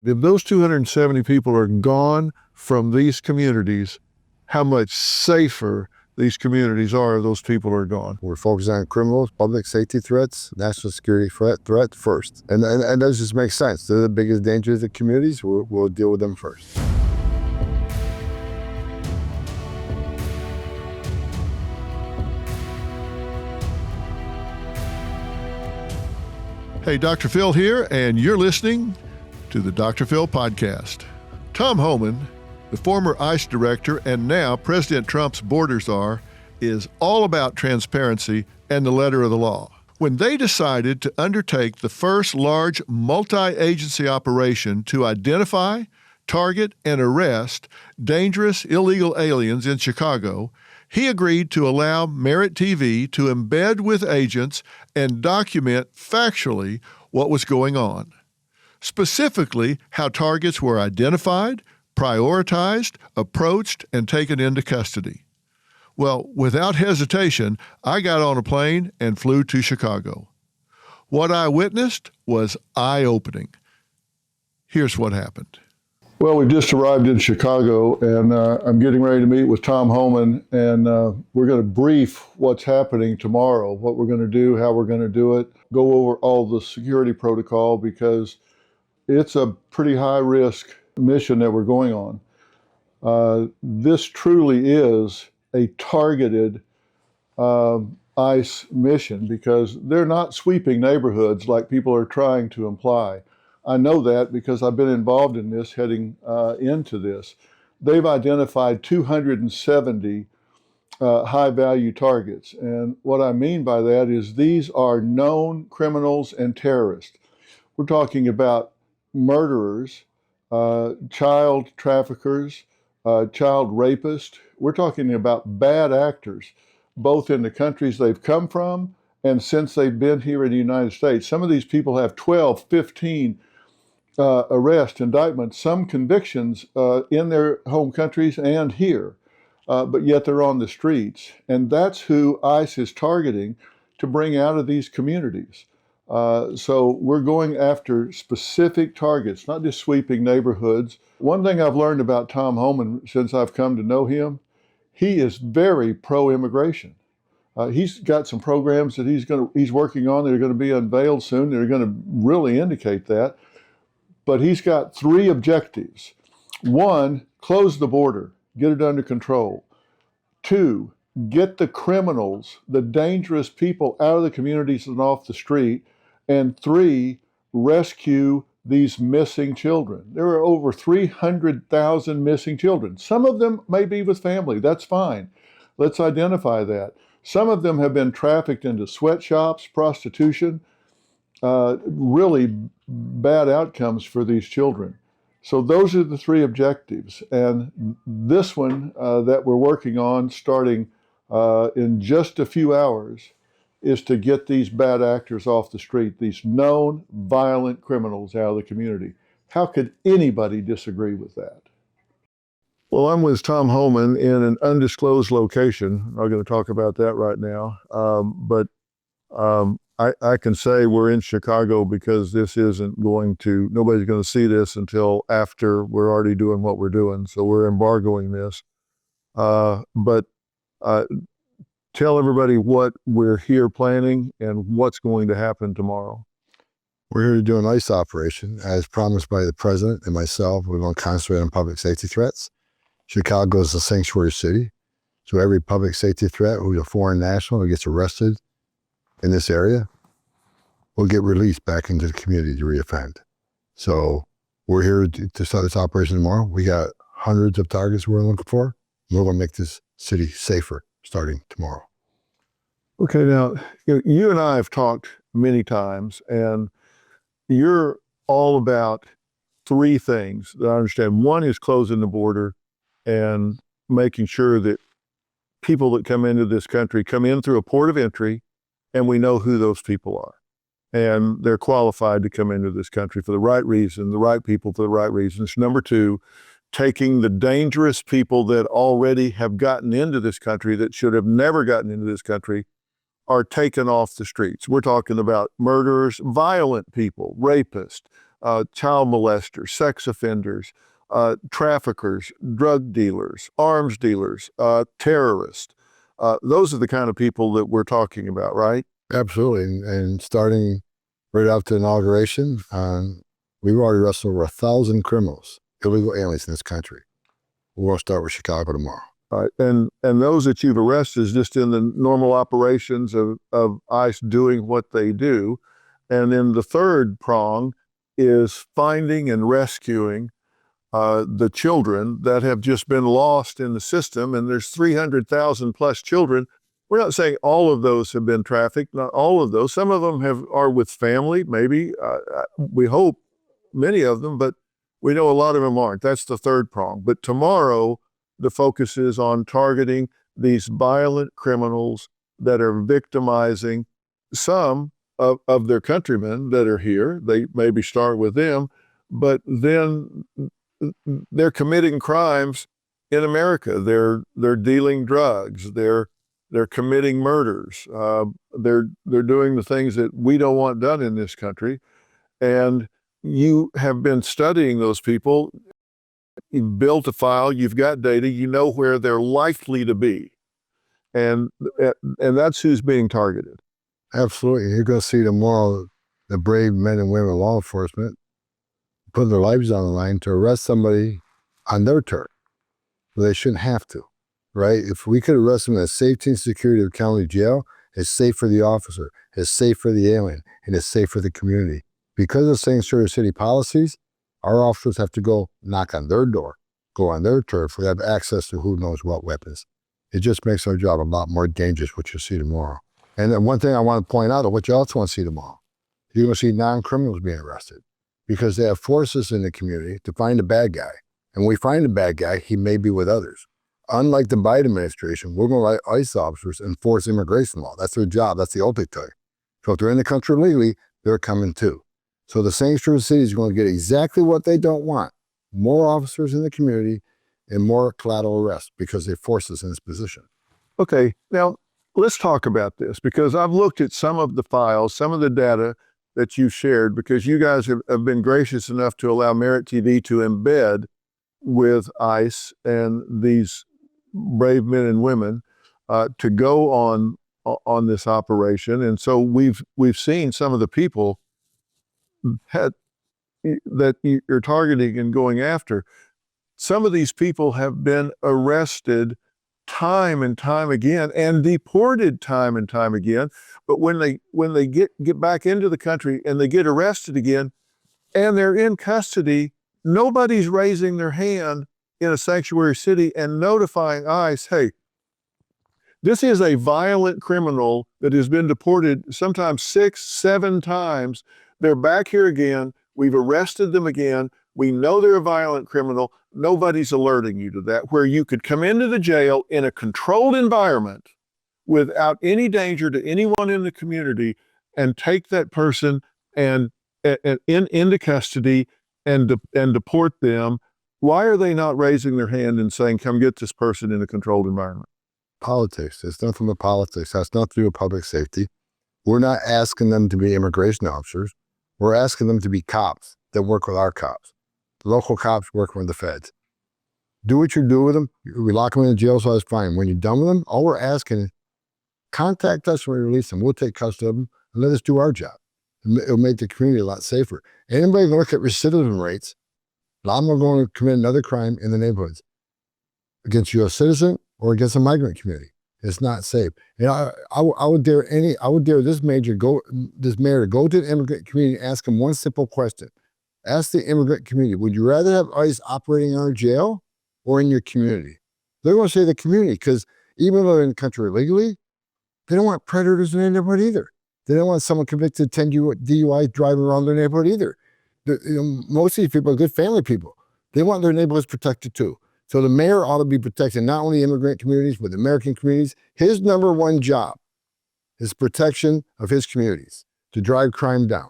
If those 270 people are gone from these communities, how much safer these communities are if those people are gone? We're focused on criminals, public safety threats, national security threat first. And those just make sense. They're the biggest dangers of communities. We'll deal with them first. Hey, DrPhil here, and you're listening to the DrPhil podcast. Tom Homan, the former ICE director and now President Trump's border czar, is all about transparency and the letter of the law. When they decided to undertake the first large multi-agency operation to identify, target, and arrest dangerous illegal aliens in Chicago, he agreed to allow Merit TV to embed with agents and document factually what was going on. Specifically, how targets were identified, prioritized, approached, and taken into custody. Well, without hesitation, I got on a plane and flew to Chicago. What I witnessed was eye-opening. Here's what happened. Well, we've just arrived in Chicago, and I'm getting ready to meet with Tom Homan, and we're going to brief what's happening tomorrow, what we're going to do, how we're going to do it, go over all the security protocol, because it's a pretty high-risk mission that we're going on. This truly is a targeted ICE mission, because they're not sweeping neighborhoods like people are trying to imply. I know that because I've been involved in this heading into this. They've identified 270 high-value targets. And what I mean by that is these are known criminals and terrorists. We're talking about murderers, child traffickers, child rapists. We're talking about bad actors, both in the countries they've come from and since they've been here in the United States. Some of these people have 12, 15 arrests, indictments, some convictions in their home countries and here, but yet they're on the streets. And that's who ICE is targeting to bring out of these communities. So we're going after specific targets, not just sweeping neighborhoods. One thing I've learned about Tom Homan since I've come to know him, he is very pro-immigration. He's got some programs that he's working on that are going to be unveiled soon. That are going to really indicate that. But he's got three objectives. One, close the border, get it under control. Two, get the criminals, the dangerous people out of the communities and off the street. And three, rescue these missing children. There are over 300,000 missing children. Some of them may be with family. That's fine. Let's identify that. Some of them have been trafficked into sweatshops, prostitution, really bad outcomes for these children. So those are the three objectives. And this one that we're working on starting in just a few hours is to get these bad actors off the street, these known violent criminals out of the community. How could anybody disagree with that? Well, I'm with Tom Homan in an undisclosed location. I'm not going to talk about that right now. But I can say we're in Chicago because this nobody's going to see this until after we're already doing what we're doing. So we're embargoing this. But tell everybody what we're here planning and what's going to happen tomorrow. We're here to do an ICE operation. As promised by the president and myself, we're going to concentrate on public safety threats. Chicago is a sanctuary city. So every public safety threat, who's a foreign national who gets arrested in this area, will get released back into the community to reoffend. So we're here to start this operation tomorrow. We got hundreds of targets we're looking for. We're going to make this city safer starting tomorrow. Okay, now, you and I have talked many times, and you're all about three things that I understand. One is closing the border and making sure that people that come into this country come in through a port of entry, and we know who those people are. And they're qualified to come into this country for the right reason, the right people for the right reasons. Number two, taking the dangerous people that already have gotten into this country that should have never gotten into this country are taken off the streets. We're talking about murderers, violent people, rapists, child molesters, sex offenders, traffickers, drug dealers, arms dealers, terrorists. Those are the kind of people that we're talking about, right? Absolutely. And starting right after inauguration, we've already arrested over 1,000 criminals, illegal aliens in this country. We're going to start with Chicago tomorrow. And those that you've arrested is just in the normal operations of ICE doing what they do. And then the third prong is finding and rescuing the children that have just been lost in the system. And there's 300,000 plus children. We're not saying all of those have been trafficked, not all of those. Some of them are with family, maybe. We hope many of them, but we know a lot of them aren't. That's the third prong. But tomorrow, the focus is on targeting these violent criminals that are victimizing some of their countrymen that are here. They maybe start with them, but then they're committing crimes in America. They're dealing drugs. They're committing murders. They're doing the things that we don't want done in this country. And you have been studying those people. You've built a file, you've got data, you know where they're likely to be. And that's who's being targeted. Absolutely. You're going to see tomorrow the brave men and women of law enforcement put their lives on the line to arrest somebody on their turf. Well, they shouldn't have to, right? If we could arrest them in the safety and security of the county jail, it's safe for the officer, it's safe for the alien, and it's safe for the community. Because of sanctuary city policies, our officers have to go knock on their door, go on their turf. We have access to who knows what weapons. It just makes our job a lot more dangerous, what you'll see tomorrow. And then one thing I want to point out, what you also want to see tomorrow, you're going to see non-criminals being arrested because they have forces in the community to find a bad guy. And when we find a bad guy, he may be with others. Unlike the Biden administration, we're going to let ICE officers enforce immigration law. That's their job. That's the undertake. So if they're in the country legally, they're coming too. So the sanctuary city is going to get exactly what they don't want. More officers in the community and more collateral arrests because they forced us in this position. Okay, now let's talk about this because I've looked at some of the files, some of the data that you've shared because you guys have been gracious enough to allow Merit TV to embed with ICE and these brave men and women to go on this operation. And so we've seen some of the people that you're targeting and going after. Some of these people have been arrested time and time again and deported time and time again. But when they get back into the country and they get arrested again and they're in custody, nobody's raising their hand in a sanctuary city and notifying ICE, hey, this is a violent criminal that has been deported sometimes 6, 7 times. They're back here again. We've arrested them again. We know they're a violent criminal. Nobody's alerting you to that, where you could come into the jail in a controlled environment without any danger to anyone in the community and take that person and into custody and deport them. Why are they not raising their hand and saying, come get this person in a controlled environment? Politics. It's nothing but politics. It has nothing to do with public safety. We're not asking them to be immigration officers. We're asking them to be cops that work with our cops. The local cops working with the feds. Do what you do with them. We lock them in the jail, so that's fine. When you're done with them, all we're asking is contact us when we release them. We'll take custody of them and let us do our job. It'll make the community a lot safer. Anybody can look at recidivism rates. A lot of them are going to commit another crime in the neighborhoods against a U.S. citizen or against a migrant community. It's not safe. And I would dare this mayor to go to the immigrant community and ask them one simple question. Ask the immigrant community, would you rather have ICE operating in our jail or in your community? They're going to say the community because even though they're in the country illegally, they don't want predators in their neighborhood either. They don't want someone convicted of 10 DUIs driving around their neighborhood either. Most of these people are good family people. They want their neighborhoods protected too. So the mayor ought to be protecting not only immigrant communities, but American communities. His number one job is protection of his communities, to drive crime down,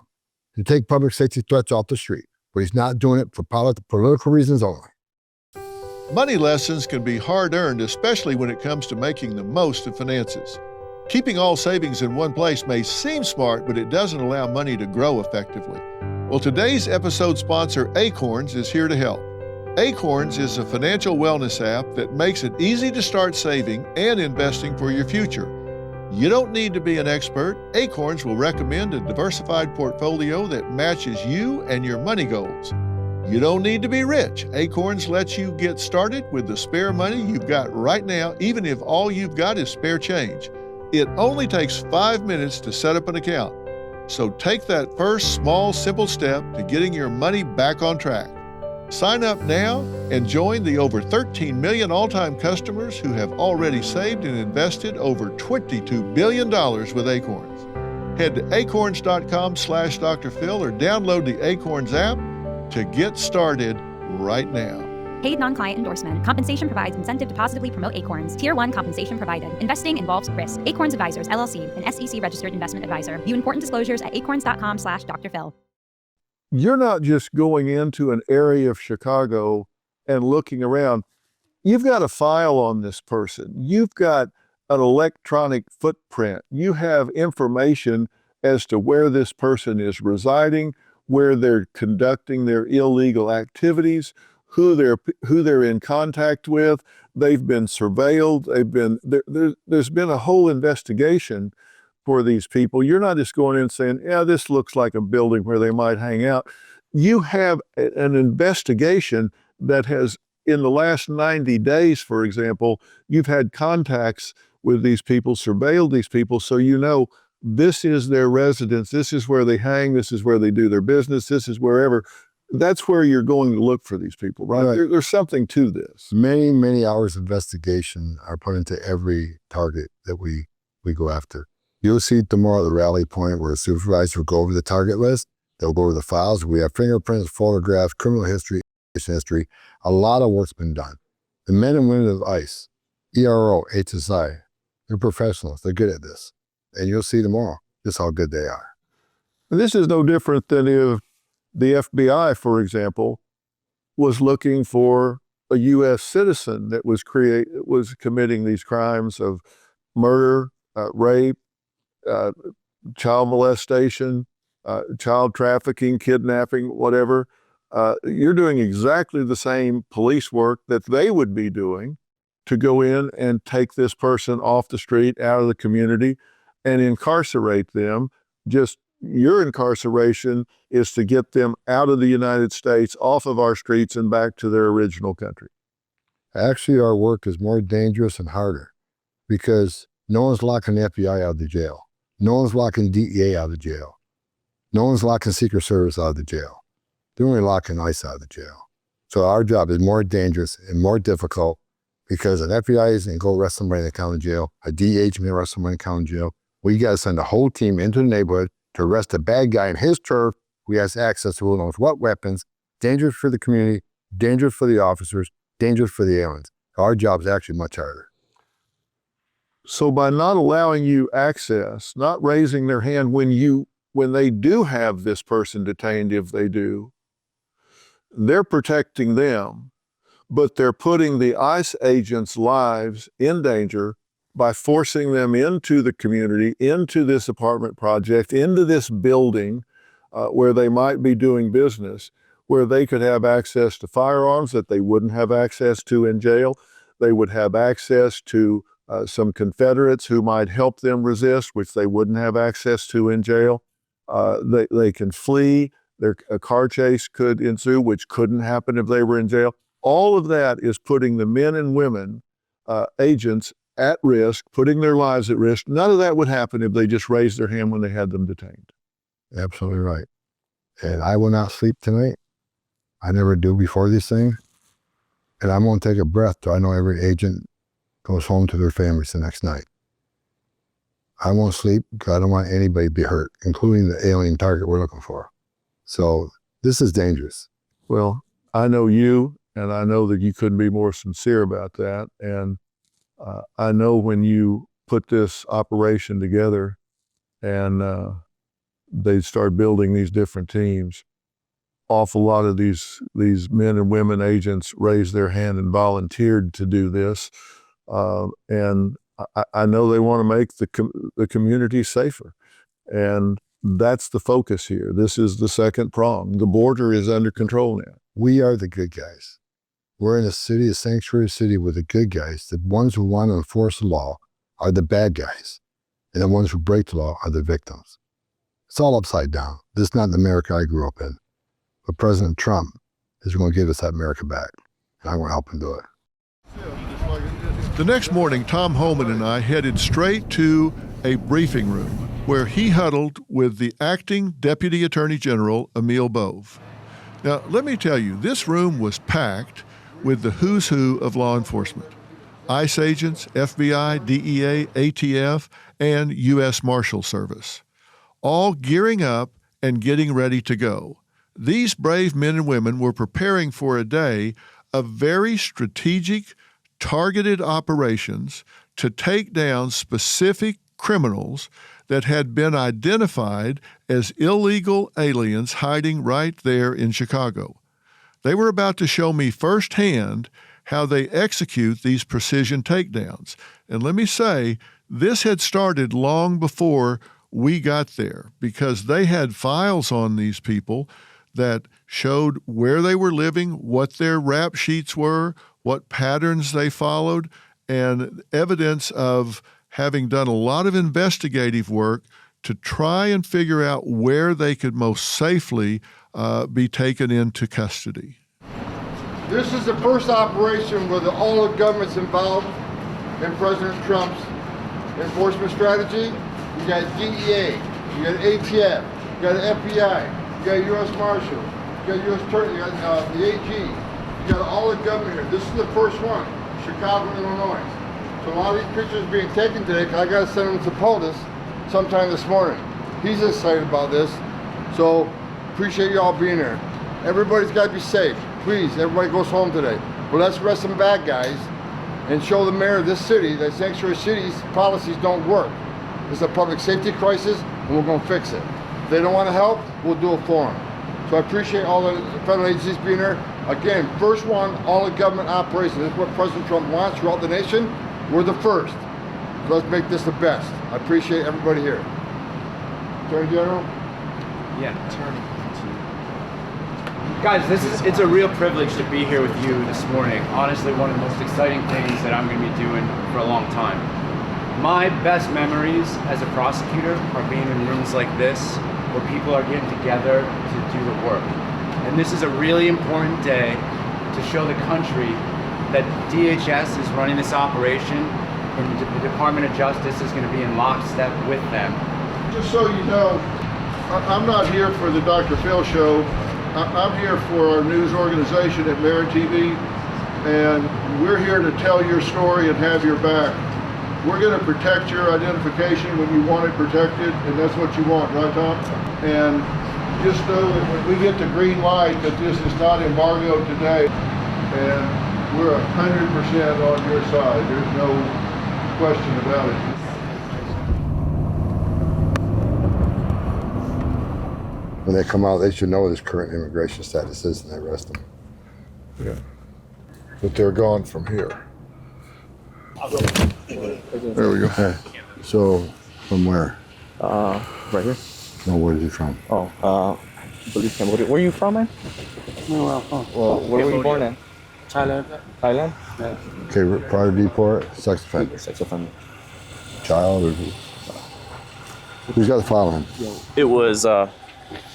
to take public safety threats off the street. But he's not doing it for political reasons only. Money lessons can be hard-earned, especially when it comes to making the most of finances. Keeping all savings in one place may seem smart, but it doesn't allow money to grow effectively. Well, today's episode sponsor, Acorns, is here to help. Acorns is a financial wellness app that makes it easy to start saving and investing for your future. You don't need to be an expert. Acorns will recommend a diversified portfolio that matches you and your money goals. You don't need to be rich. Acorns lets you get started with the spare money you've got right now, even if all you've got is spare change. It only takes 5 minutes to set up an account. So take that first small, simple step to getting your money back on track. Sign up now and join the over 13 million all-time customers who have already saved and invested over $22 billion with Acorns. Head to acorns.com/DrPhil or download the Acorns app to get started right now. Paid non-client endorsement. Compensation provides incentive to positively promote Acorns. Tier 1 compensation provided. Investing involves risk. Acorns Advisors, LLC, an SEC-registered investment advisor. View important disclosures at acorns.com/DrPhil. You're not just going into an area of Chicago and looking around. You've got a file on this person. You've got an electronic footprint. You have information as to where this person is residing, where they're conducting their illegal activities, who they're in contact with. They've been surveilled. There's been a whole investigation for these people. You're not just going in and saying, yeah, this looks like a building where they might hang out. You have an investigation that has, in the last 90 days, for example, you've had contacts with these people, surveilled these people, so you know this is their residence, this is where they hang, this is where they do their business, this is wherever. That's where you're going to look for these people, right? There's something to this. Many, many hours of investigation are put into every target that we go after. You'll see tomorrow at the rally point where a supervisor will go over the target list. They'll go over the files. We have fingerprints, photographs, criminal history. A lot of work's been done. The men and women of ICE, ERO, HSI, they're professionals. They're good at this. And you'll see tomorrow just how good they are. This is no different than if the FBI, for example, was looking for a U.S. citizen that was committing these crimes of murder, rape, child molestation, child trafficking, kidnapping, whatever. You're doing exactly the same police work that they would be doing to go in and take this person off the street, out of the community, and incarcerate them. Just your incarceration is to get them out of the United States, off of our streets, and back to their original country. Actually, our work is more dangerous and harder because no one's locking the FBI out of the jail. No one's locking DEA out of the jail. No one's locking Secret Service out of the jail. They're only locking ICE out of the jail. So our job is more dangerous and more difficult because an FBI isn't going to go arrest somebody in the county jail. A DEA isn't going to arrest somebody in the county jail. We got to send a whole team into the neighborhood to arrest a bad guy in his turf who has access to who knows what weapons. Dangerous for the community, dangerous for the officers, dangerous for the aliens. Our job is actually much harder. So by not allowing you access, not raising their hand when they do have this person detained, if they do, they're protecting them, but they're putting the ICE agents' lives in danger by forcing them into the community, into this apartment project, into this building where they might be doing business, where they could have access to firearms that they wouldn't have access to in jail. They would have access to some Confederates who might help them resist, which they wouldn't have access to in jail. They can flee. A car chase could ensue, which couldn't happen if they were in jail. All of that is putting the men and women, agents, at risk, putting their lives at risk. None of that would happen if they just raised their hand when they had them detained. Absolutely right. And I will not sleep tonight. I never do before these things. And I won't take a breath till I know every agent goes home to their families the next night. I won't sleep because I don't want anybody to be hurt, including the alien target we're looking for. So this is dangerous. Well, I know you, and I know that you couldn't be more sincere about that. And I know when you put this operation together and they start building these different teams, awful lot of these men and women agents raised their hand and volunteered to do this. And I know they want to make the community safer. And that's the focus here. This is the second prong. The border is under control now. We are the good guys. We're in a city, a sanctuary city with the good guys. The ones who want to enforce the law are the bad guys. And the ones who break the law are the victims. It's all upside down. This is not the America I grew up in. But President Trump is going to give us that America back. And I'm going to help him do it. The next morning, Tom Homan and I headed straight to a briefing room where he huddled with the acting Deputy Attorney General, Emil Bove. Now, let me tell you, this room was packed with the who's who of law enforcement. ICE agents, FBI, DEA, ATF, and U.S. Marshal Service, all gearing up and getting ready to go. These brave men and women were preparing for a day of very strategic, targeted operations to take down specific criminals that had been identified as illegal aliens hiding right there in Chicago. They were about to show me firsthand how they execute these precision takedowns. And let me say, this had started long before we got there, because they had files on these people that showed where they were living, what their rap sheets were, what patterns they followed, and evidence of having done a lot of investigative work to try and figure out where they could most safely be taken into custody. This is the first operation where all the government's involved in President Trump's enforcement strategy. You got DEA, you got ATF, you got the FBI, you got U.S. Marshal, you got U.S. Attorney, you got the AG, you got all the government here. This is the first one, Chicago, Illinois. So a lot of these pictures being taken today, because I got to send them to POTUS sometime this morning. He's excited about this, so appreciate you all being here. Everybody's got to be safe. Please, everybody goes home today. But let's arrest some bad guys and show the mayor of this city that sanctuary cities policies don't work. It's a public safety crisis, and we're going to fix it. If they don't want to help, we'll do it for them. So I appreciate all the federal agencies being here. Again, first one, all the government operations. This is what President Trump wants throughout the nation. We're the first. So let's make this the best. I appreciate everybody here. Attorney General? Yeah, Attorney. Guys, it's a real privilege to be here with you this morning. Honestly, one of the most exciting things that I'm going to be doing for a long time. My best memories as a prosecutor are being in rooms like this, where people are getting together to do the work. And this is a really important day to show the country that DHS is running this operation, and the Department of Justice is going to be in lockstep with them. Just so you know, I'm not here for the DrPhil show. I'm here for our news organization at Merit TV, and we're here to tell your story and have your back. We're going to protect your identification when you want it protected, and that's what you want, right, Tom? And just know that when we get the green light that this is not embargoed today, and we're 100% on your side. There's no question about it. When they come out, they should know what his current immigration status is and they arrest him. Yeah. But they're gone from here. There we go. Okay. So, from where? Right here. No, where is he from? Believe Cambodia. Where are you from, man? Well, Well, where were you born in? Thailand. Thailand? Yeah. Okay, prior to deport, sex offender. Sex offender. Child or who's got the file on? It was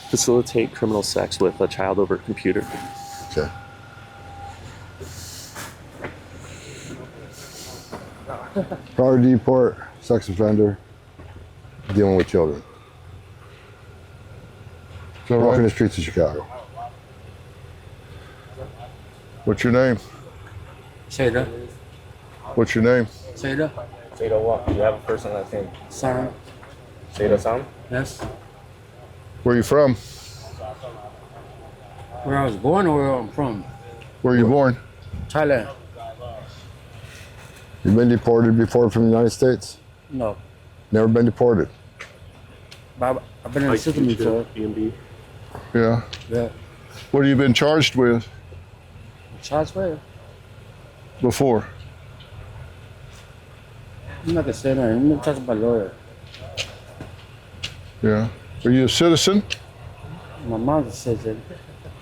facilitate criminal sex with a child over a computer. Okay. Prior to deport, sex offender, dealing with children. So Walking the streets of Chicago. What's your name? Say that. What's your name? Say that. Seda what? You have a first and last name. Sarah. Seda Sam? Yes. Where are you from? Where I was born or where I'm from? Where are you born? Thailand. You been deported before from the United States? No. Never been deported? But I've been in the system before. EMB. Yeah. Yeah. What have you been charged with Charged where? before? I'm not gonna say that. I'm gonna talk about lawyer. Yeah. Are you a citizen? My mom's a citizen.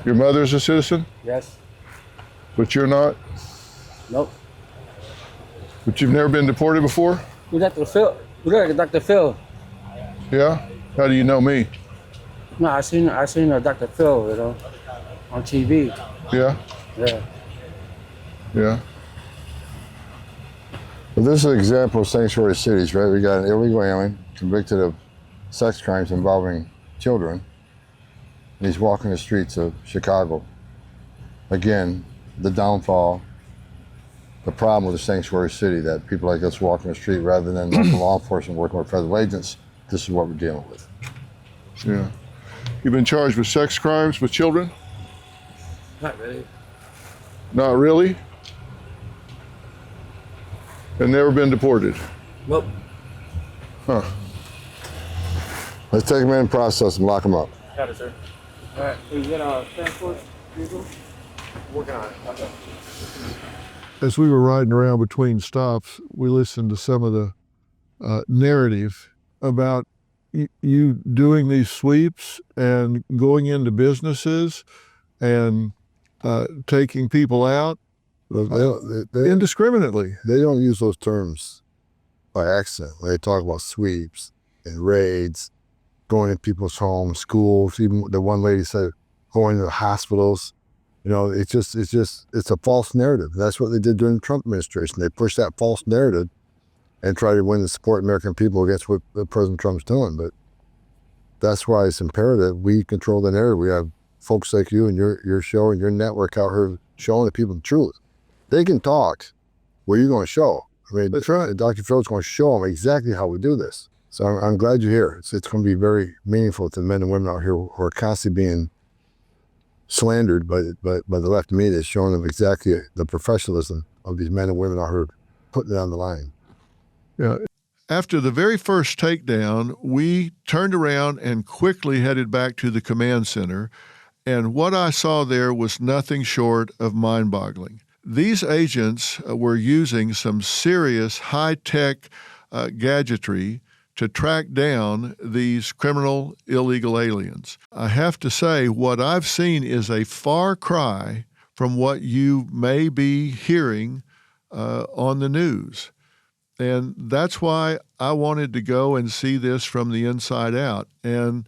Your mother's a citizen, Yes. but you're not? Nope. But you've never been deported before? You Dr. Phil. You look like Dr. Phil. Yeah? How do you know me? No, I seen Dr. Phil, you know, on TV. Yeah? Yeah. Yeah. Well, this is an example of sanctuary cities, right? We got an illegal alien convicted of sex crimes involving children, and he's walking the streets of Chicago. Again, the downfall, the problem with a sanctuary city, that people like us walking the street rather than local law enforcement working with federal agents. This is what we're dealing with. Yeah. You've been charged with sex crimes with children? Not really. Not really? And never been deported? Nope. Huh. Let's take him in, process him, lock him up. Got it, sir. All right. Can you get a transport vehicle? Working on it. Okay. As we were riding around between stops, we listened to some of the narrative about you doing these sweeps and going into businesses and taking people out indiscriminately. They don't use those terms by accident. When they talk about sweeps and raids, going in people's homes, schools, even the one lady said going to hospitals. You know, it's a false narrative. That's what they did during the Trump administration. They pushed that false narrative and tried to win the support of American people against what President Trump's doing. But that's why it's imperative we control the narrative. We have folks like you and your show and your network out here showing the people the truth. They can talk. What are you going to show? I mean, that's right. Dr. Phil's going to show them exactly how we do this. So I'm glad you're here. It's going to be very meaningful to the men and women out here who are constantly being slandered by the left media, showing them exactly the professionalism of these men and women out here putting it on the line. Yeah. After the very first takedown, we turned around and quickly headed back to the command center, and what I saw there was nothing short of mind-boggling. These agents were using some serious high-tech gadgetry to track down these criminal illegal aliens. I have to say, what I've seen is a far cry from what you may be hearing on the news. And that's why I wanted to go and see this from the inside out. And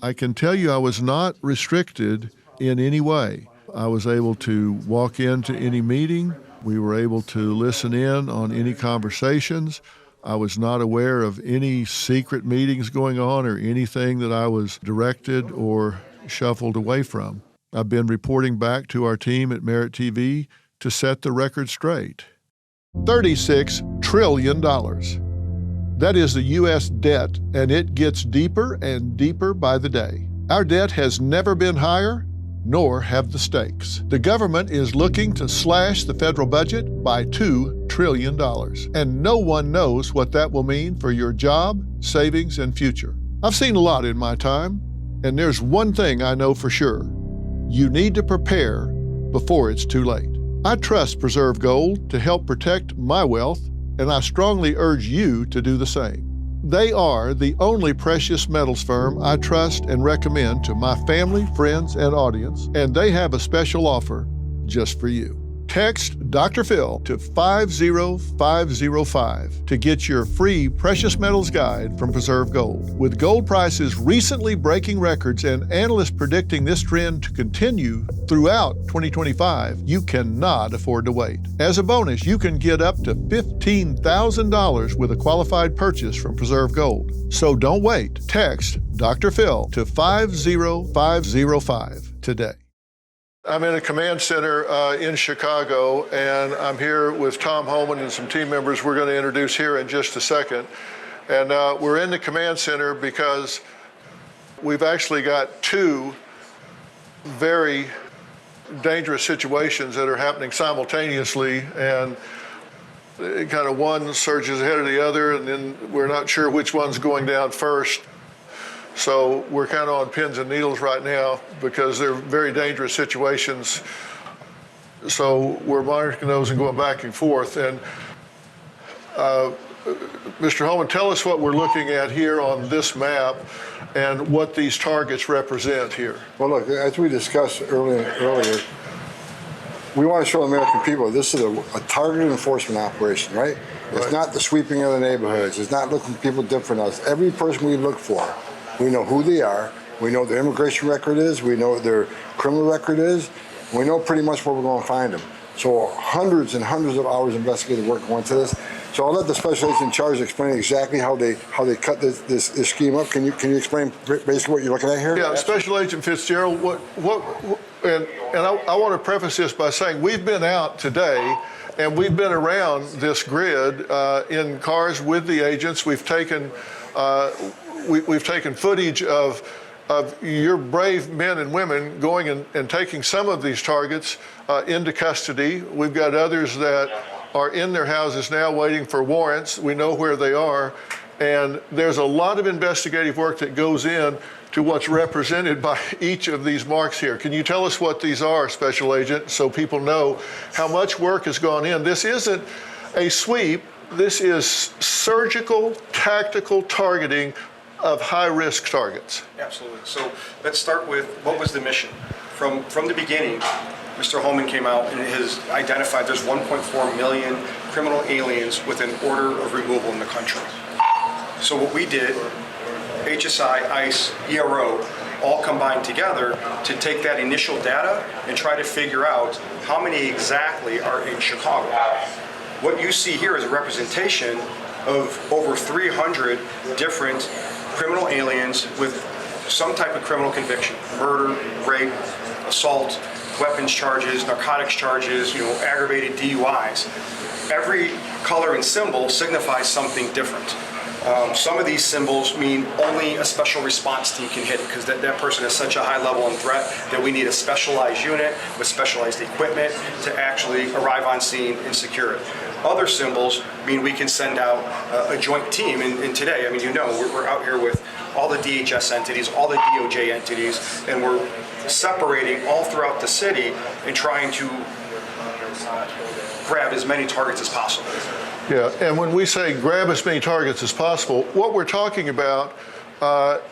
I can tell you I was not restricted in any way. I was able to walk into any meeting. We were able to listen in on any conversations. I was not aware of any secret meetings going on or anything that I was directed or shuffled away from. I've been reporting back to our team at Merit TV to set the record straight. $36 trillion. That is the U.S. debt, and it gets deeper and deeper by the day. Our debt has never been higher, nor have the stakes. The government is looking to slash the federal budget by $2 trillion, and no one knows what that will mean for your job, savings, and future. I've seen a lot in my time, and there's one thing I know for sure. You need to prepare before it's too late. I trust Preserve Gold to help protect my wealth, and I strongly urge you to do the same. They are the only precious metals firm I trust and recommend to my family, friends, and audience, and they have a special offer just for you. Text DrPhil to 50505 to get your free precious metals guide from Preserve Gold. With gold prices recently breaking records and analysts predicting this trend to continue throughout 2025, you cannot afford to wait. As a bonus, you can get up to $15,000 with a qualified purchase from Preserve Gold. So don't wait. Text DrPhil to 50505 today. I'm in a command center in Chicago, and I'm here with Tom Homan and some team members we're going to introduce here in just a second. And we're in the command center because we've actually got two very dangerous situations that are happening simultaneously, and kind of one surges ahead of the other, and then we're not sure which one's going down first. So we're kind of on pins and needles right now because they're very dangerous situations. So we're monitoring those and going back and forth. And Mr. Homan, tell us what we're looking at here on this map and what these targets represent here. Well, look, as we discussed earlier, we want to show the American people this is a targeted enforcement operation, right? It's not the sweeping of the neighborhoods. It's not looking for people different than us. Every person we look for, we know who they are. We know what their immigration record is. We know what their criminal record is. We know pretty much where we're going to find them. So hundreds and hundreds of hours of investigative work went into this. So I'll let the special agent in charge explain exactly how they cut this scheme up. Can you explain basically what you're looking at here? Yeah, Special Agent Fitzgerald. And I want to preface this by saying we've been out today, and we've been around this grid in cars with the agents. We've taken footage of your brave men and women going and taking some of these targets into custody. We've got others that are in their houses now waiting for warrants. We know where they are. And there's a lot of investigative work that goes in to what's represented by each of these marks here. Can you tell us what these are, Special Agent, so people know how much work has gone in? This isn't a sweep. This is surgical, tactical targeting of high-risk targets. Absolutely. So let's start with what was the mission. From the beginning, Mr. Homan came out and has identified there's 1.4 million criminal aliens with an order of removal in the country. So what we did, HSI, ICE, ERO, all combined together to take that initial data and try to figure out how many exactly are in Chicago. What you see here is a representation of over 300 different criminal aliens with some type of criminal conviction: murder, rape, assault, weapons charges, narcotics charges, aggravated DUIs. Every color and symbol signifies something different. Some of these symbols mean only a special response team can hit it, because that person is such a high level of threat that we need a specialized unit with specialized equipment to actually arrive on scene and secure it. Other symbols mean we can send out a joint team, and today, we're out here with all the DHS entities, all the DOJ entities, and we're separating all throughout the city and trying to grab as many targets as possible. Yeah, and when we say grab as many targets as possible, what we're talking about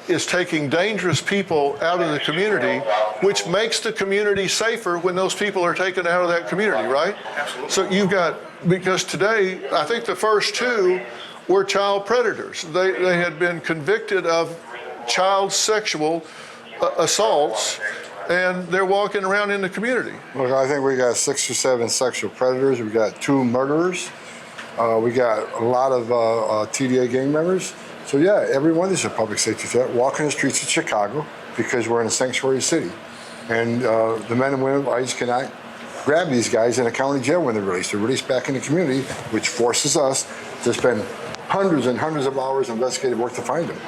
is taking dangerous people out of the community, which makes the community safer when those people are taken out of that community, right? Absolutely. So you've got, because today, I think the first two were child predators. They had been convicted of child sexual assaults, and they're walking around in the community. Look, I think we got 6 or 7 sexual predators. We got 2 murderers. We got a lot of TDA gang members. So yeah, every one of these is a public safety threat. Walking the streets of Chicago because we're in a sanctuary city. And the men and women of ICE cannot grab these guys in a county jail when they're released. They're released back in the community, which forces us to spend hundreds and hundreds of hours of investigative work to find them.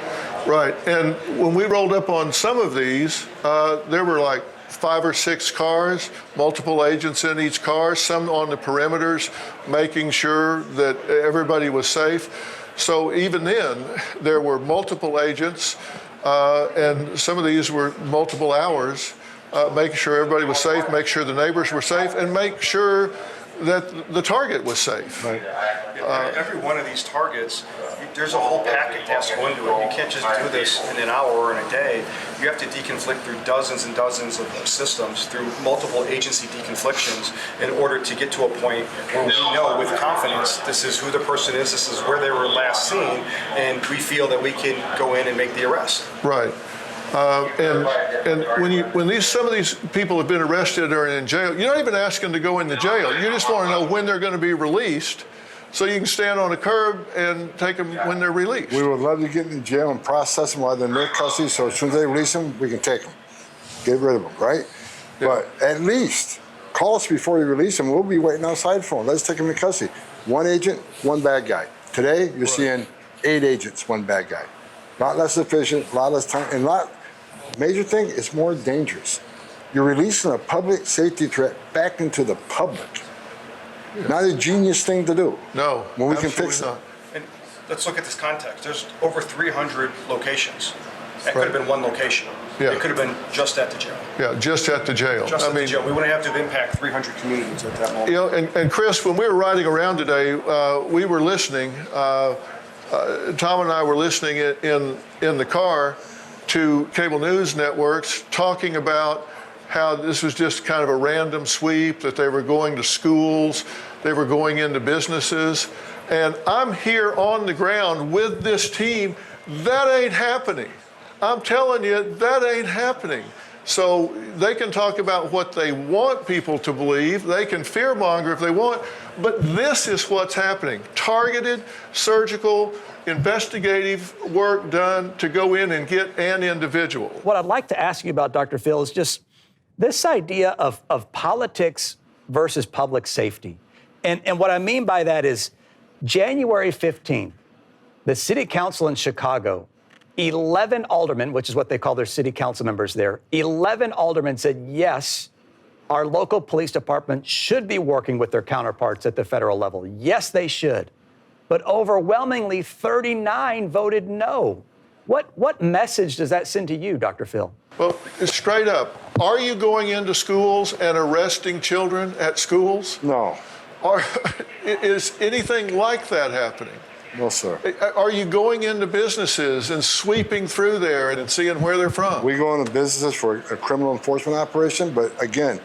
Right, and when we rolled up on some of these, there were like 5 or 6 cars, multiple agents in each car, some on the perimeters, making sure that everybody was safe. So even then, there were multiple agents, and some of these were multiple hours, making sure everybody was safe, make sure the neighbors were safe, and make sure that the target was safe. Right. Every one of these targets, there's a whole packet that has to go into it. You can't just do this in an hour or in a day. You have to deconflict through dozens and dozens of systems, through multiple agency deconflictions, in order to get to a point where we know with confidence this is who the person is, this is where they were last seen, and we feel that we can go in and make the arrest. Right. And when some of these people have been arrested or in jail, you're not even asking to go into jail. You just want to know when they're going to be released, so you can stand on a curb and take them when they're released. We would love to get in jail and process them while they're in their custody, so as soon as they release them, we can take them, get rid of them, right? Yeah. But at least call us before you release them. We'll be waiting outside for them. Let's take them in custody. 1 agent, 1 bad guy. Today, you're seeing 8 agents, 1 bad guy. A lot less efficient, a lot less time, and major thing, it's more dangerous. You're releasing a public safety threat back into the public. Yeah. Not a genius thing to do. No, when we can fix it. And let's look at this context. There's over 300 locations. That could have been 1 location. Yeah. It could have been just at the jail. Yeah, just at the jail. Just at the jail. We wouldn't have to impact 300 communities at that moment. You know, and Chris, when we were riding around today, we were listening. Tom and I were listening in the car to cable news networks talking about how this was just kind of a random sweep, that they were going to schools, they were going into businesses. And I'm here on the ground with this team. That ain't happening. I'm telling you, that ain't happening. So they can talk about what they want people to believe. They can fearmonger if they want. But this is what's happening. Targeted, surgical, investigative work done to go in and get an individual. What I'd like to ask you about, Dr. Phil, is just this idea of politics versus public safety. And what I mean by that is January 15th, the city council in Chicago, 11 aldermen, which is what they call their city council members there, 11 aldermen said, yes, our local police department should be working with their counterparts at the federal level. Yes, they should. But overwhelmingly, 39 voted no. What message does that send to you, Dr. Phil? Well, straight up, are you going into schools and arresting children at schools? No. Is anything like that happening? No, sir. Are you going into businesses and sweeping through there and seeing where they're from? We go into businesses for a criminal enforcement operation, but again,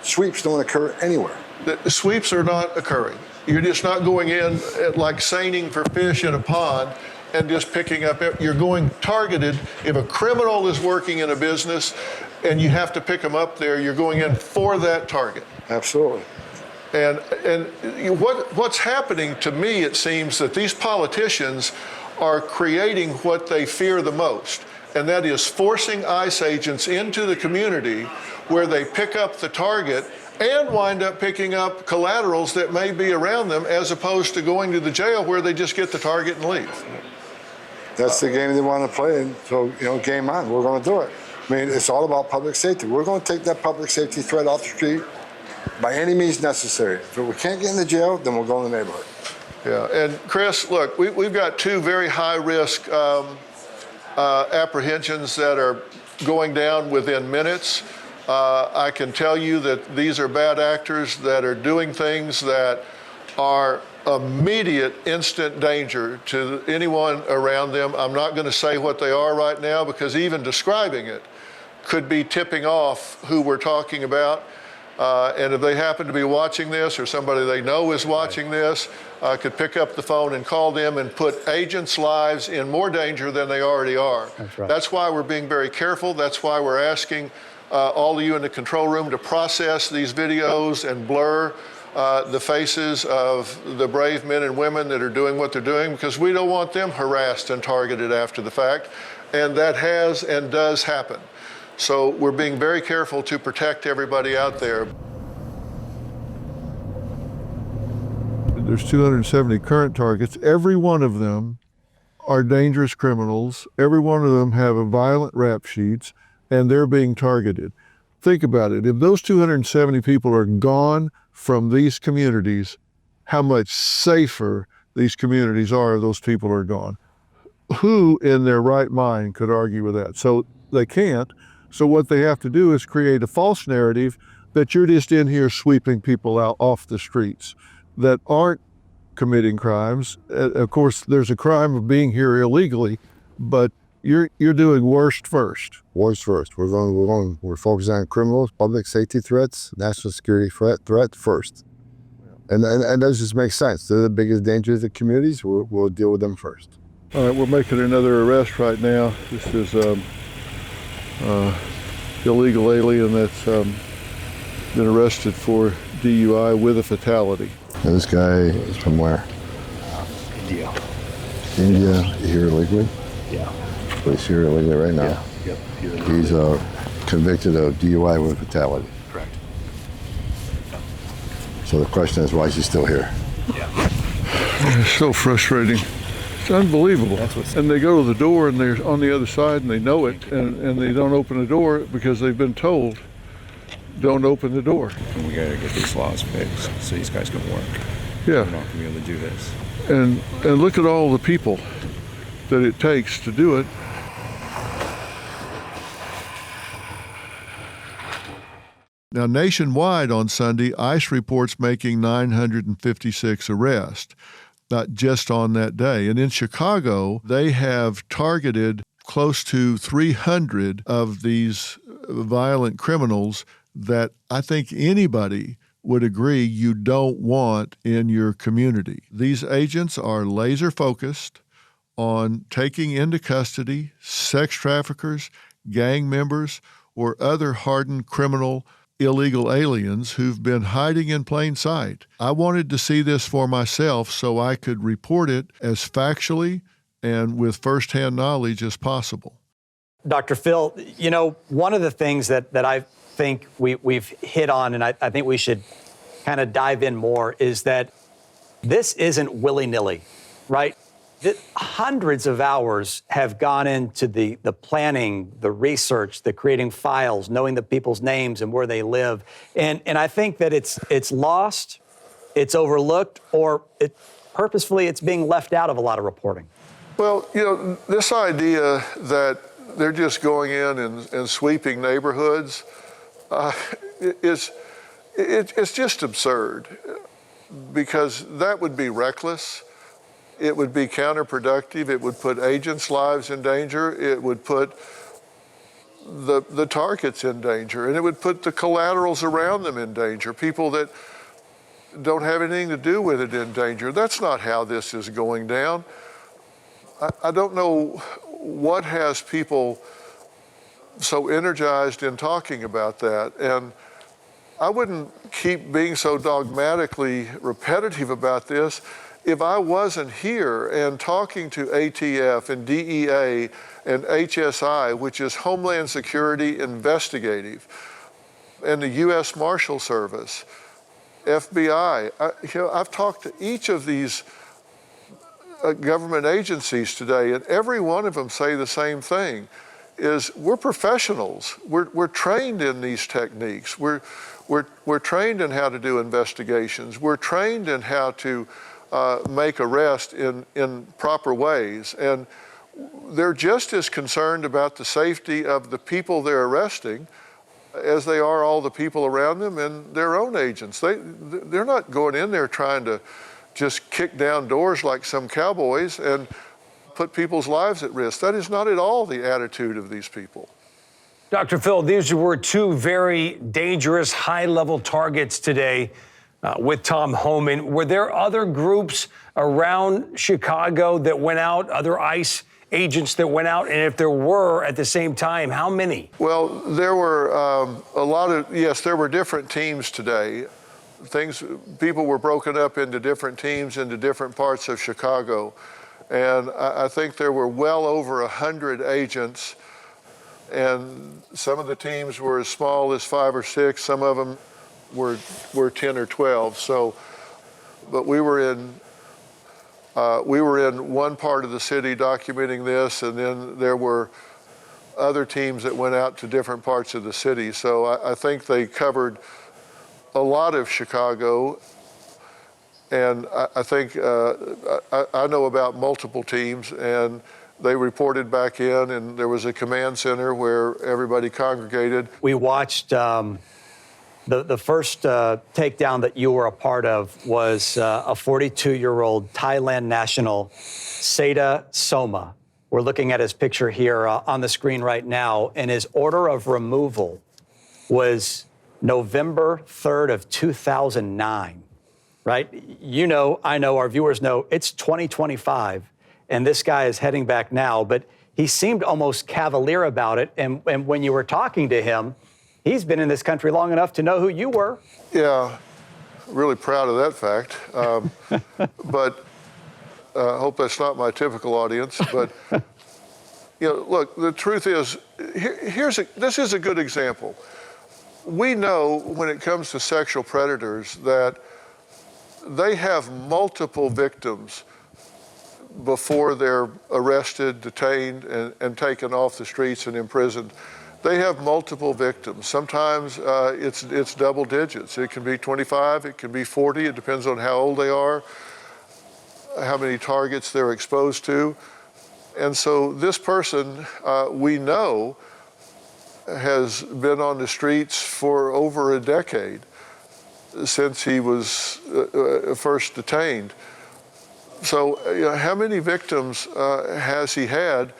sweeps don't occur anywhere. The sweeps are not occurring. You're just not going in like seining for fish in a pond and just picking up. You're going targeted. If a criminal is working in a business and you have to pick them up there, you're going in for that target. Absolutely. And what's happening to me, it seems that these politicians are creating what they fear the most, and that is forcing ICE agents into the community where they pick up the target and wind up picking up collaterals that may be around them, as opposed to going to the jail where they just get the target and leave. That's the game they want to play, and so, game on. We're going to do it. I mean, it's all about public safety. We're going to take that public safety threat off the street by any means necessary. If we can't get in the jail, then we'll go in the neighborhood. Yeah, and Chris, look, we've got two very high-risk apprehensions that are going down within minutes. I can tell you that these are bad actors that are doing things that are immediate, instant danger to anyone around them. I'm not going to say what they are right now, because even describing it could be tipping off who we're talking about. And if they happen to be watching this, or somebody they know is watching this, could pick up the phone and call them and put agents' lives in more danger than they already are. That's right. That's why we're being very careful. That's why we're asking all of you in the control room to process these videos and blur the faces of the brave men and women that are doing what they're doing, because we don't want them harassed and targeted after the fact. And that has and does happen. So we're being very careful to protect everybody out there. There's 270 current targets. Every one of them are dangerous criminals. Every one of them have a violent rap sheets, and they're being targeted. Think about it. If those 270 people are gone from these communities, how much safer these communities are if those people are gone. Who in their right mind could argue with that? So they can't. So what they have to do is create a false narrative that you're just in here sweeping people out off the streets that aren't committing crimes. Of course, there's a crime of being here illegally, but you're doing worst first. Worst first. We're focusing on criminals, public safety threats, national security threat first. And that just makes sense. They're the biggest danger to the communities. We'll deal with them first. All right, we're making another arrest right now. This is illegal alien that's been arrested for DUI with a fatality. Now this guy is from where? India. India, here illegally? Yeah. But he's here illegally right now? Yep. He's convicted of DUI with fatality. Correct. So the question is, why is he still here? Yeah. It's so frustrating. It's unbelievable. And they go to the door and they're on the other side and they know it, and they don't open the door because they've been told, don't open the door. And we gotta get these laws fixed so these guys can work. Yeah. We're not gonna be able to do this. And look at all the people that it takes to do it. Now, nationwide on Sunday, ICE reports making 956 arrests, not just on that day. And in Chicago, they have targeted close to 300 of these violent criminals that I think anybody would agree you don't want in your community. These agents are laser focused on taking into custody sex traffickers, gang members, or other hardened criminal illegal aliens who've been hiding in plain sight. I wanted to see this for myself so I could report it as factually and with firsthand knowledge as possible. Dr. Phil, you know, one of the things that I think we've hit on, and I think we should kind of dive in more, is that this isn't willy-nilly, right? Hundreds of hours have gone into the planning, the research, the creating files, knowing the people's names and where they live. And I think that it's lost, it's overlooked, or purposefully it's being left out of a lot of reporting. Well, you know, this idea that they're just going in and sweeping neighborhoods it's just absurd, because that would be reckless. It would be counterproductive. It would put agents' lives in danger. It would put the targets in danger, and it would put the collaterals around them in danger, people that don't have anything to do with it in danger. That's not how this is going down. I don't know what has people so energized in talking about that, and I wouldn't keep being so dogmatically repetitive about this if I wasn't here and talking to ATF and DEA and HSI, which is Homeland Security Investigative, and the U.S. Marshal Service, FBI. I've talked to each of these government agencies today, and every one of them say the same thing, is we're professionals. We're trained in these techniques. We're trained in how to do investigations. We're trained in how to make arrests in proper ways. And they're just as concerned about the safety of the people they're arresting as they are all the people around them and their own agents. They're not going in there trying to just kick down doors like some cowboys and put people's lives at risk. That is not at all the attitude of these people. Dr. Phil, these were two very dangerous, high-level targets today with Tom Homan. Were there other groups around Chicago that went out, other ICE agents that went out? And if there were at the same time, how many? Well, there were a lot of, yes, there were different teams today. People were broken up into different teams into different parts of Chicago. And I think there were well over 100 agents, and some of the teams were as small as 5 or 6. Some of them were 10 or 12. So, but we were in one part of the city documenting this, and then there were other teams that went out to different parts of the city. So I think they covered a lot of Chicago. And I think I know about multiple teams, and they reported back in, and there was a command center where everybody congregated. We watched the first takedown that you were a part of was a 42-year-old Thailand national, Seda Soma. We're looking at his picture here on the screen right now, and his order of removal was November 3rd of 2009. Right? You know, I know, our viewers know, it's 2025, and this guy is heading back now, but he seemed almost cavalier about it. And when you were talking to him, he's been in this country long enough to know who you were. Yeah, really proud of that fact. But I hope that's not my typical audience. But, you know, look, the truth is, this is a good example. We know when it comes to sexual predators that they have multiple victims before they're arrested, detained, and taken off the streets and imprisoned. They have multiple victims. Sometimes it's double digits. It can be 25, it can be 40. It depends on how old they are, how many targets they're exposed to. And so this person, we know, has been on the streets for over a decade since he was first detained. So how many victims has he had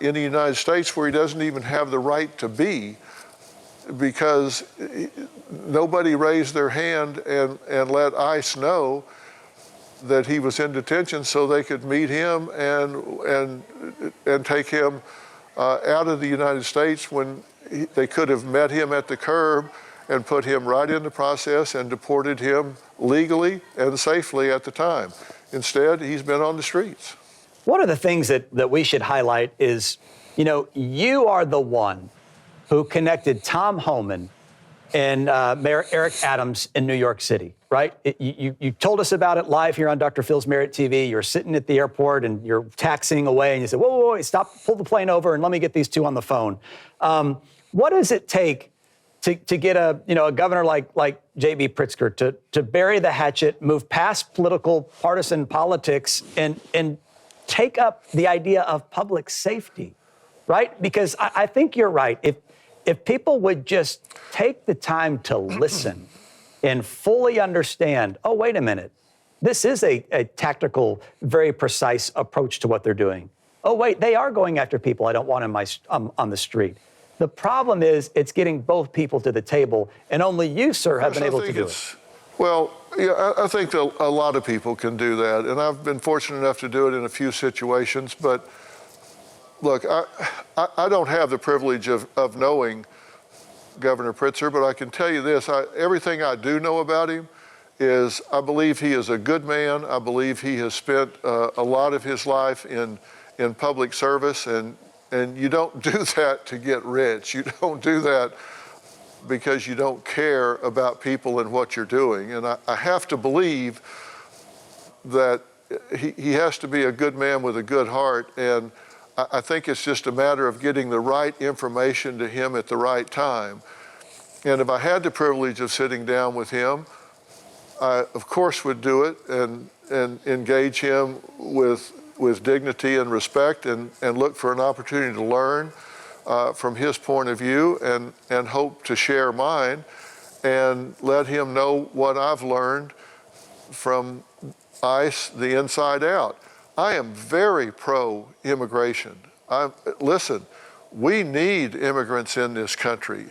in the United States where he doesn't even have the right to be because nobody raised their hand and let ICE know that he was in detention so they could meet him and take him out of the United States when they could have met him at the curb and put him right in the process and deported him legally and safely at the time. Instead, he's been on the streets. One of the things that we should highlight is, you are the one who connected Tom Homan and Mayor Eric Adams in New York City, right? You told us about it live here on Dr. Phil's Merit TV. You're sitting at the airport and you're taxiing away and you said, whoa, stop, pull the plane over and let me get these two on the phone. What does it take to get a governor like J.B. Pritzker to bury the hatchet, move past political partisan politics and take up the idea of public safety, right? Because I think you're right. If people would just take the time to listen and fully understand, oh, wait a minute, this is a tactical, very precise approach to what they're doing. Oh, wait, they are going after people I don't want on the street. The problem is it's getting both people to the table, and only you, sir, have been able to do it. Well, yeah, I think a lot of people can do that, and I've been fortunate enough to do it in a few situations, but look, I don't have the privilege of knowing Governor Pritzker, but I can tell you this, everything I do know about him is I believe he is a good man. I believe he has spent a lot of his life in public service, and you don't do that to get rich. You don't do that because you don't care about people and what you're doing. And I have to believe that he has to be a good man with a good heart, and I think it's just a matter of getting the right information to him at the right time. And if I had the privilege of sitting down with him, I, of course, would do it and engage him with dignity and respect and look for an opportunity to learn from his point of view and hope to share mine and let him know what I've learned from ICE, the inside out. I am very pro-immigration. Listen, we need immigrants in this country.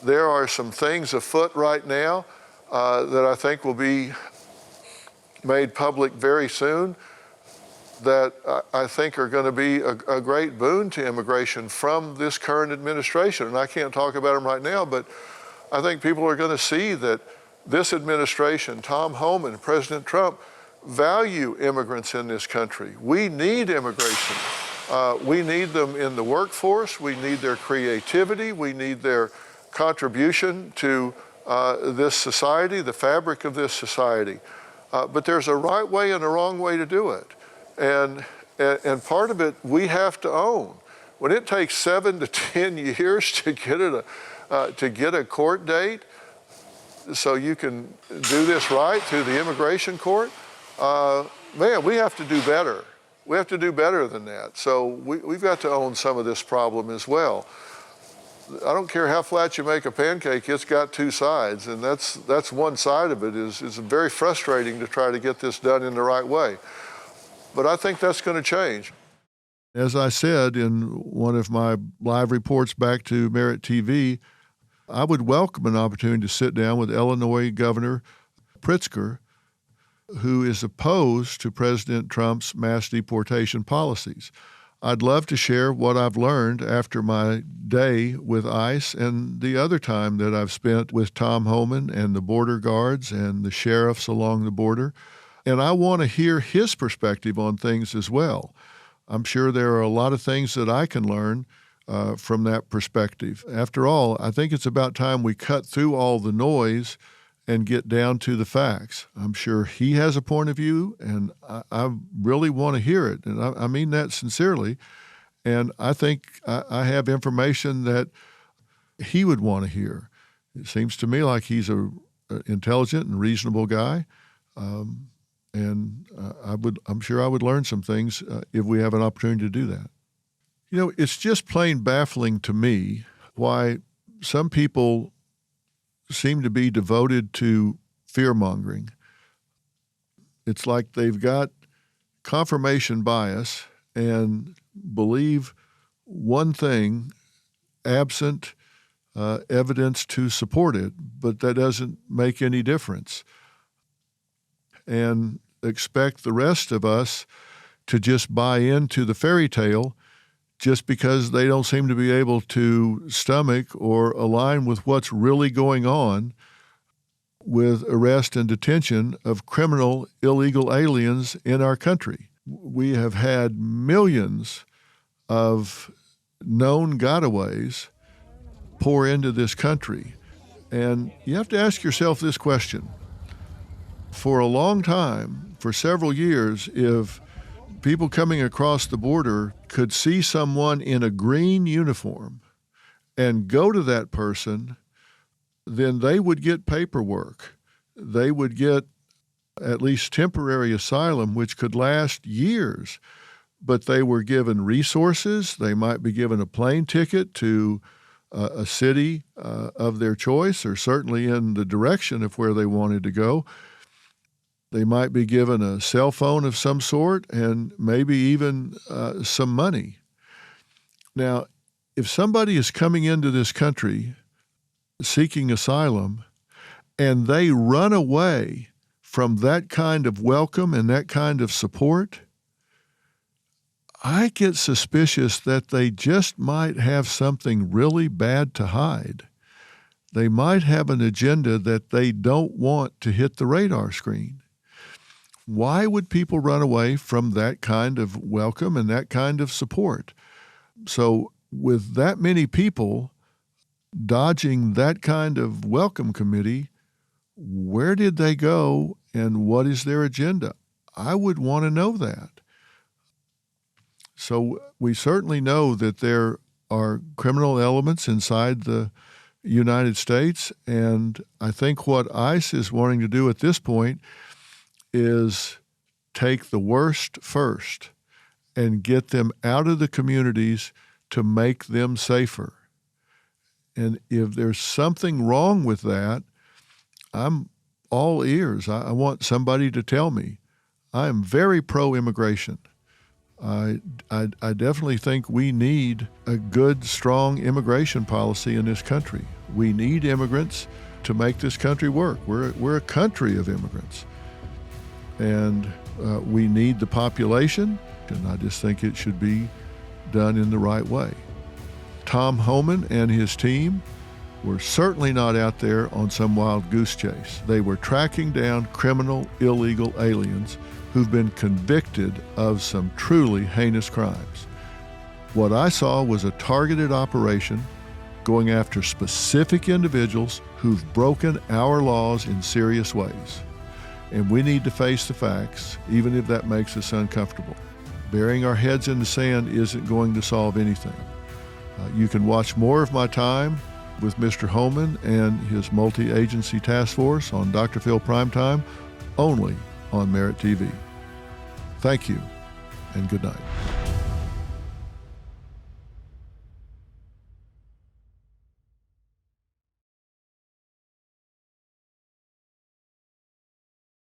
There are some things afoot right now that I think will be made public very soon that I think are going to be a great boon to immigration from this current administration. And I can't talk about them right now, but I think people are going to see that this administration, Tom Homan, President Trump, value immigrants in this country. We need immigration. We need them in the workforce. We need their creativity. We need their contribution to this society, the fabric of this society. But there's a right way and a wrong way to do it. And part of it we have to own. When it takes 7 to 10 years to get a court date so you can do this right through the immigration court, man, we have to do better. We have to do better than that. So we've got to own some of this problem as well. I don't care how flat you make a pancake, it's got two sides, and that's one side of it. It's very frustrating to try to get this done in the right way. But I think that's going to change. As I said in one of my live reports back to Merit TV, I would welcome an opportunity to sit down with Illinois Governor Pritzker, who is opposed to President Trump's mass deportation policies. I'd love to share what I've learned after my day with ICE and the other time that I've spent with Tom Homan and the border guards and the sheriffs along the border. And I want to hear his perspective on things as well. I'm sure there are a lot of things that I can learn from that perspective. After all, I think it's about time we cut through all the noise and get down to the facts. I'm sure he has a point of view, and I really want to hear it. And I mean that sincerely. And I think I have information that he would want to hear. It seems to me like he's an intelligent and reasonable guy. And I'm sure I would learn some things if we have an opportunity to do that. You know, it's just plain baffling to me why some people seem to be devoted to fear-mongering. It's like they've got confirmation bias and believe one thing absent evidence to support it, but that doesn't make any difference. And expect the rest of us to just buy into the fairy tale just because they don't seem to be able to stomach or align with what's really going on with arrest and detention of criminal illegal aliens in our country. We have had millions of known gotaways pour into this country. And you have to ask yourself this question. For a long time, for several years, if people coming across the border could see someone in a green uniform and go to that person, then they would get paperwork. They would get at least temporary asylum, which could last years. But they were given resources. They might be given a plane ticket to a city of their choice, or certainly in the direction of where they wanted to go. They might be given a cell phone of some sort and maybe even some money. Now, if somebody is coming into this country seeking asylum and they run away from that kind of welcome and that kind of support, I get suspicious that they just might have something really bad to hide. They might have an agenda that they don't want to hit the radar screen. Why would people run away from that kind of welcome and that kind of support? So with that many people dodging that kind of welcome committee, where did they go and what is their agenda? I would want to know that. So we certainly know that there are criminal elements inside the United States, and I think what ICE is wanting to do at this point is take the worst first and get them out of the communities to make them safer. And if there's something wrong with that, I'm all ears. I want somebody to tell me. I am very pro-immigration. I definitely think we need a good, strong immigration policy in this country. We need immigrants to make this country work. We're a country of immigrants. And we need the population, and I just think it should be done in the right way. Tom Homan and his team were certainly not out there on some wild goose chase. They were tracking down criminal illegal aliens who've been convicted of some truly heinous crimes. What I saw was a targeted operation going after specific individuals who've broken our laws in serious ways. And we need to face the facts, even if that makes us uncomfortable. Burying our heads in the sand isn't going to solve anything. You can watch more of my time with Mr. Homan and his multi-agency task force on DrPhil Primetime only on Merit TV. Thank you, and good night.